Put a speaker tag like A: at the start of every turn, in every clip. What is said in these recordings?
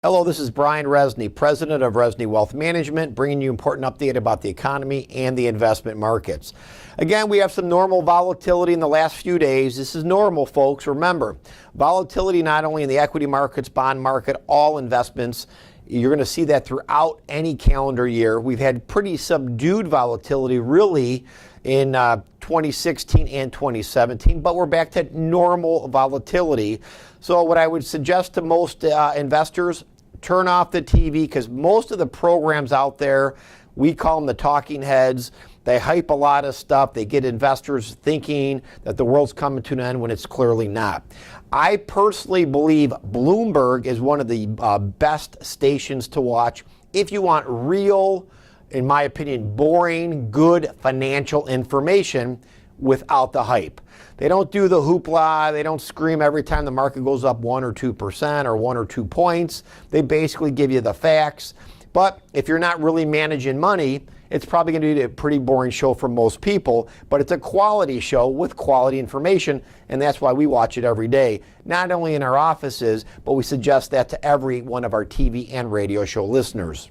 A: Hello, this is Brian Resney, president of Resney Wealth Management, bringing you an important update about the economy and the investment markets. Again, we have some normal volatility in the last few days. This is normal, folks. Remember, volatility not only in the equity markets, bond market, all investments. You're going to see that throughout any calendar year. We've had pretty subdued volatility, really, in 2016 and 2017, but we're back to normal volatility. So what I would suggest to most investors, turn off the TV, because most of the programs out there, we call them the talking heads. They hype a lot of stuff. They get investors thinking that the world's coming to an end when it's clearly not. I personally believe Bloomberg is one of the best stations to watch if you want real, in my opinion, boring, good financial information without the hype. They don't do the hoopla. They don't scream every time the market goes up 1 or 2% or 1 or 2 points. They basically give you the facts. But if you're not really managing money, it's probably going to be a pretty boring show for most people, but it's a quality show with quality information, and that's why we watch it every day, not only in our offices, but we suggest that to every one of our TV and radio show listeners.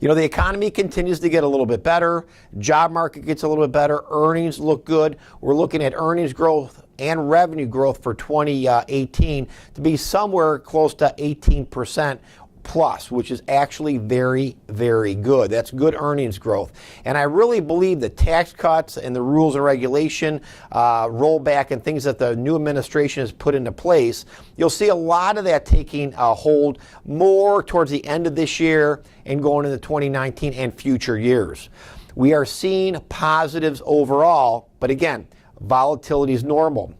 A: You know, the economy continues to get a little bit better. Job market gets a little bit better. Earnings look good. We're looking at earnings growth and revenue growth for 2018 to be somewhere close to 18% plus, which is actually very, very good. That's good earnings growth. And I really believe the tax cuts and the rules and regulation rollback and things that the new administration has put into place, you'll see a lot of that taking hold more towards the end of this year and going into 2019 and future years. We are seeing positives overall, but again, volatility is normal.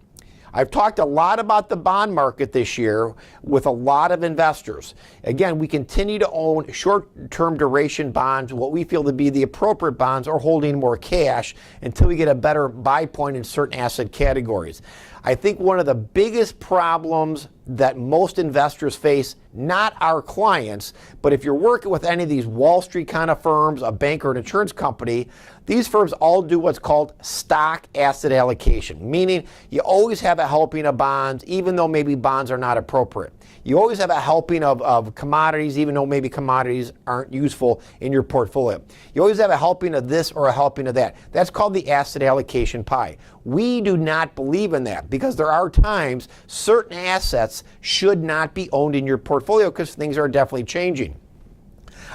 A: I've talked a lot about the bond market this year with a lot of investors. Again, we continue to own short-term duration bonds, what we feel to be the appropriate bonds, or holding more cash until we get a better buy point in certain asset categories. I think one of the biggest problems that most investors face, not our clients, but if you're working with any of these Wall Street kind of firms, a bank or an insurance company, these firms all do what's called stock asset allocation, meaning you always have a helping of bonds, even though maybe bonds are not appropriate. You always have a helping of commodities, even though maybe commodities aren't useful in your portfolio. You always have a helping of this or a helping of that. That's called the asset allocation pie. We do not believe in that because there are times certain assets should not be owned in your portfolio because things are definitely changing.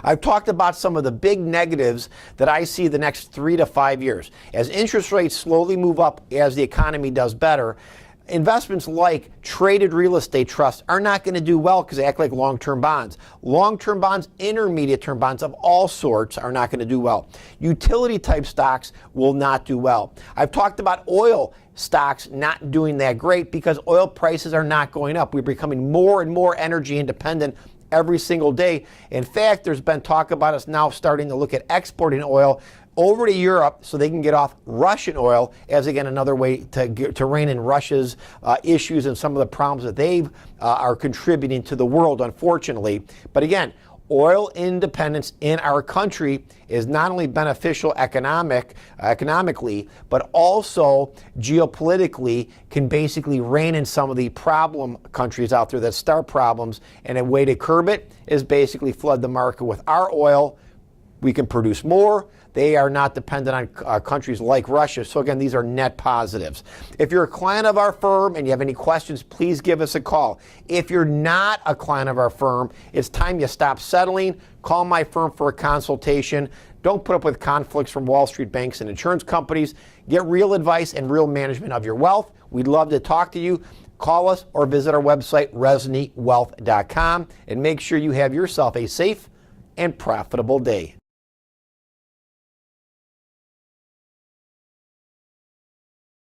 A: I've talked about some of the big negatives that I see the next 3 to 5 years. As interest rates slowly move up as the economy does better, investments like traded real estate trusts are not going to do well because they act like long-term bonds. Long-term bonds, intermediate-term bonds of all sorts are not going to do well. Utility-type stocks will not do well. I've talked about oil stocks not doing that great because oil prices are not going up. We're becoming more and more energy independent every single day. In fact, there's been talk about us now starting to look at exporting oil over to Europe so they can get off Russian oil as, again, another way to rein in Russia's issues and some of the problems that they are contributing to the world, unfortunately. But again, oil independence in our country is not only beneficial economically, but also geopolitically can basically rein in some of the problem countries out there that start problems. And a way to curb it is basically flood the market with our oil. We can produce more. They are not dependent on countries like Russia. So again, these are net positives. If you're a client of our firm and you have any questions, please give us a call. If you're not a client of our firm, it's time you stop settling. Call my firm for a consultation. Don't put up with conflicts from Wall Street banks and insurance companies. Get real advice and real management of your wealth. We'd love to talk to you. Call us or visit our website, ResneyWealth.com, and make sure you have yourself a safe and profitable day.